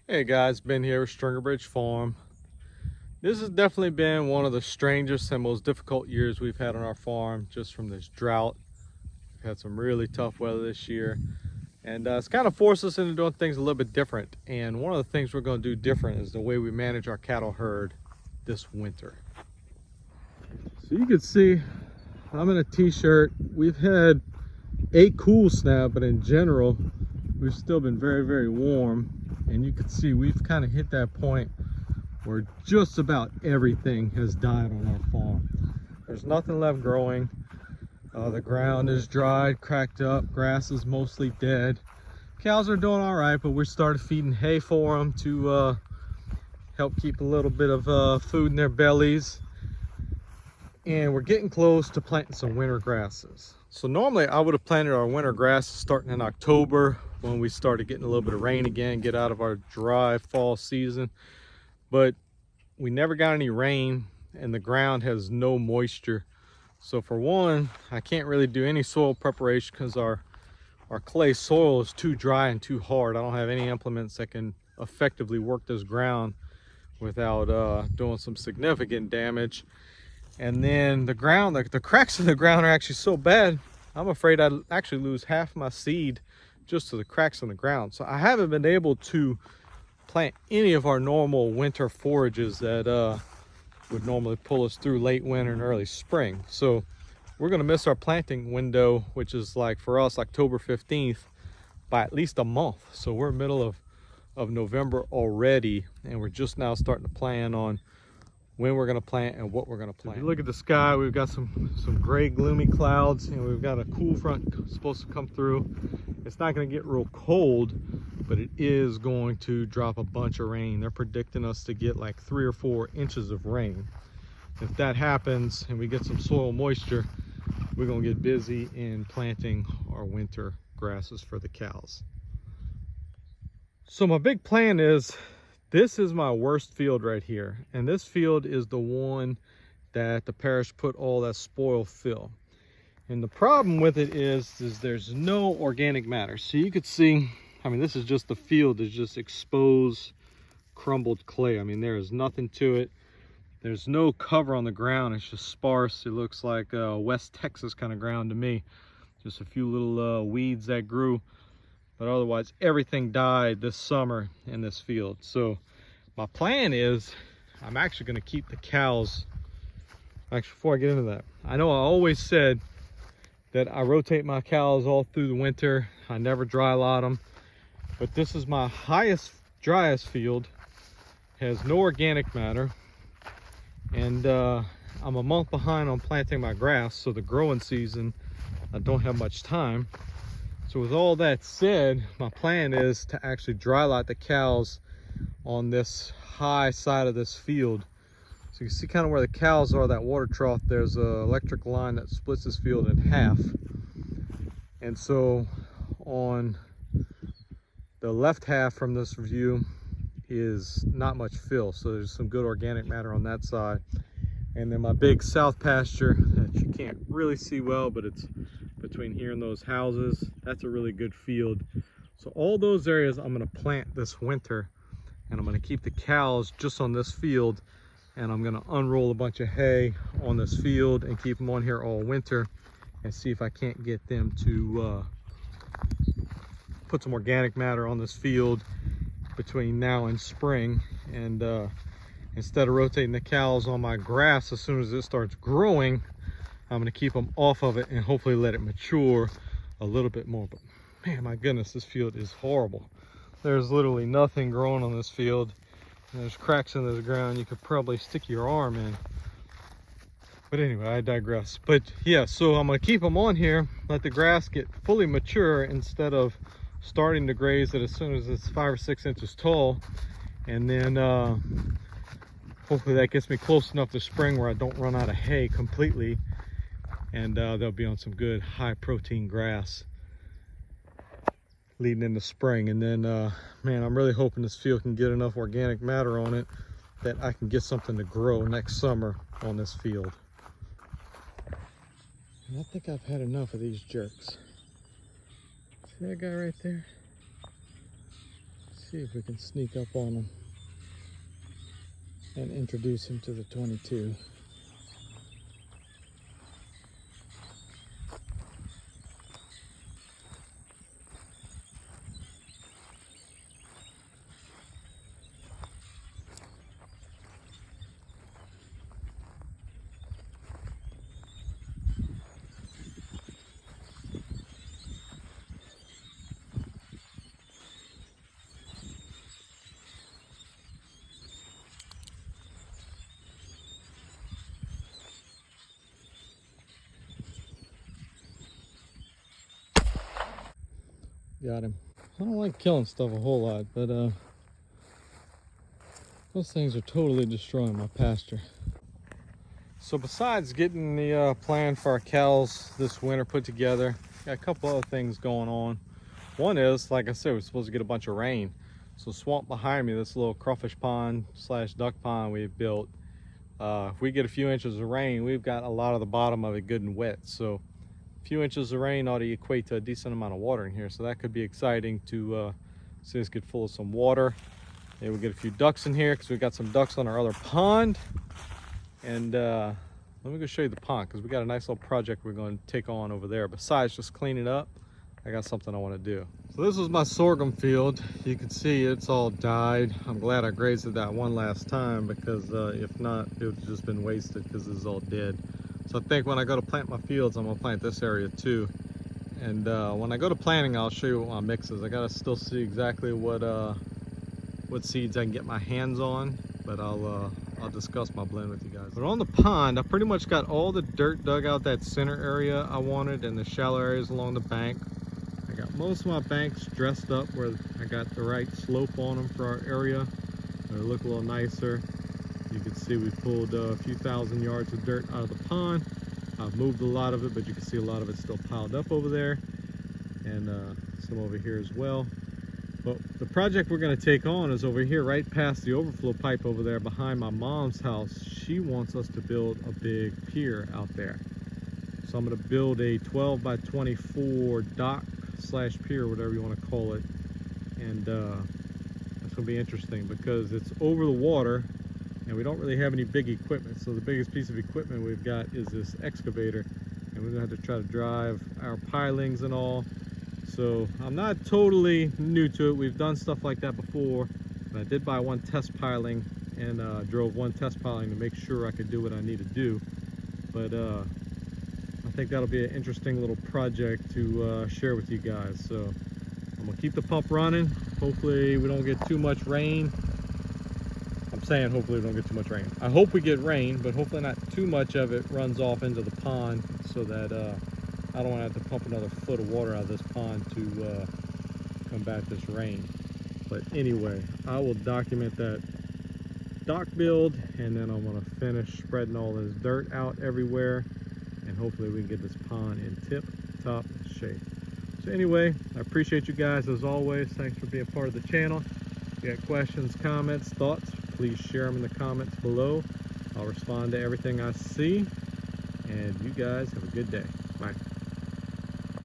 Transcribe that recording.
Hey guys, Ben here with Stringer Bridge Farm. This has definitely been one of the strangest and most difficult years we've had on our farm, just from this drought. We've had some really tough weather this year, and it's kind of forced us into doing things a little bit different. And one of the things we're going to do different is the way we manage our cattle herd this winter. So you can see I'm in a t-shirt. We've had a cool snap, but in general we've still been very warm, and you can see we've kind of hit that point where just about everything has died on our farm. There's nothing left growing. The ground is dried, cracked up, grass is mostly dead. Cows are doing all right, but we started feeding hay for them to help keep a little bit of food in their bellies. And we're getting close to planting some winter grasses. So normally I would have planted our winter grasses starting in October, when we started getting a little bit of rain again, get out of our dry fall season. But we never got any rain and the ground has no moisture. So for one, I can't really do any soil preparation because our clay soil is too dry and too hard. I don't have any implements that can effectively work this ground without doing some significant damage. And then the ground, the cracks in the ground are actually so bad, I'm afraid I'd actually lose half my seed just to the cracks in the ground. So I haven't been able to plant any of our normal winter forages that would normally pull us through late winter and early spring. So we're going to miss our planting window, which is like for us October 15th, by at least a month. So we're middle of November already, and we're just now starting to plan on when we're going to plant and what we're going to plant. If you look at the sky, we've got some gray gloomy clouds, and we've got a cool front supposed to come through. It's not going to get real cold, but it is going to drop a bunch of rain. They're predicting us to get like 3 or 4 inches of rain. If that happens and we get some soil moisture, we're going to get busy in planting our winter grasses for the cows. So my big plan is, this is my worst field right here, and this field is the one that the parish put all that spoil fill. And the problem with it is there's no organic matter. So you could see, I mean, this is just the field is just exposed, crumbled clay. I mean, there is nothing to it. There's no cover on the ground. It's just sparse. It looks like West Texas kind of ground to me. Just a few little weeds that grew, but otherwise everything died this summer in this field. So my plan is, I'm actually going to keep the cows. Actually, before I get into that, I know I always said that I rotate my cows all through the winter. I never dry lot them, but this is my driest field. Has no organic matter, and I'm a month behind on planting my grass, so the growing season I don't have much time. So with all that said, my plan is to actually dry lot the cows on this high side of this field. So you can see kind of where the cows are, that water trough, there's an electric line that splits this field in half. And so on the left half from this view is not much fill, so there's some good organic matter on that side. And then my big south pasture that you can't really see well, but it's between here and those houses, that's a really good field. So all those areas I'm going to plant this winter, and I'm going to keep the cows just on this field, and I'm going to unroll a bunch of hay on this field and keep them on here all winter, and see if I can't get them to put some organic matter on this field between now and spring. And instead of rotating the cows on my grass as soon as it starts growing, I'm going to keep them off of it and hopefully let it mature a little bit more. But man, my goodness, this field is horrible. There's literally nothing growing on this field. And there's cracks in this ground you could probably stick your arm in. But anyway, I digress. But yeah, so I'm going to keep them on here, let the grass get fully mature instead of starting to graze it as soon as it's 5 or 6 inches tall. And then hopefully that gets me close enough to spring where I don't run out of hay completely. And they'll be on some good high protein grass leading into spring. And then man, I'm really hoping this field can get enough organic matter on it that I can get something to grow next summer on this field. And I think I've had enough of these jerks. See that guy right there? See if we can sneak up on him and introduce him to the 22. Got him. I don't like killing stuff a whole lot, but those things are totally destroying my pasture. So besides getting the plan for our cows this winter put together, got a couple other things going on. One is, like I said, we're supposed to get a bunch of rain. So swamp behind me, this little crawfish pond slash duck pond we've built, if we get a few inches of rain, we've got a lot of the bottom of it good and wet. So a few inches of rain ought to equate to a decent amount of water in here. So that could be exciting to see us get full of some water. And we'll get a few ducks in here because we've got some ducks on our other pond. And let me go show you the pond because we got a nice little project we're going to take on over there. Besides just cleaning up, I got something I want to do. So this is my sorghum field. You can see it's all died. I'm glad I grazed that one last time because if not, it would have just been wasted because this is all dead. So I think when I go to plant my fields, I'm going to plant this area too. And when I go to planting, I'll show you what my mix is. I got to still see exactly what seeds I can get my hands on, but I'll discuss my blend with you guys. But on the pond, I pretty much got all the dirt dug out that center area I wanted and the shallow areas along the bank. I got most of my banks dressed up where I got the right slope on them for our area. They look a little nicer. You can see we pulled a few thousand yards of dirt out of the pond. I've moved a lot of it, but you can see a lot of it still piled up over there, and some over here as well. But the project we're going to take on is over here, right past the overflow pipe over there behind my mom's house. She wants us to build a big pier out there. So I'm going to build a 12 by 24 dock slash pier, whatever you want to call it. And it's going to be interesting because it's over the water and we don't really have any big equipment. So the biggest piece of equipment we've got is this excavator, and we're going to have to try to drive our pilings and all. So I'm not totally new to it. We've done stuff like that before. And I did buy one test piling and drove one test piling to make sure I could do what I need to do. But I think that'll be an interesting little project to share with you guys. So I'm gonna keep the pump running. Hopefully we don't get too much rain. I'm saying hopefully we don't get too much rain. I hope we get rain, but hopefully not too much of it runs off into the pond so that I don't want to have to pump another foot of water out of this pond to combat this rain. But anyway, I will document that dock build, and then I'm going to finish spreading all this dirt out everywhere, and hopefully we can get this pond in tip-top shape. So anyway, I appreciate you guys as always. Thanks for being part of the channel. If you got questions, comments, thoughts, please share them in the comments below. I'll respond to everything I see, and you guys have a good day. Bye.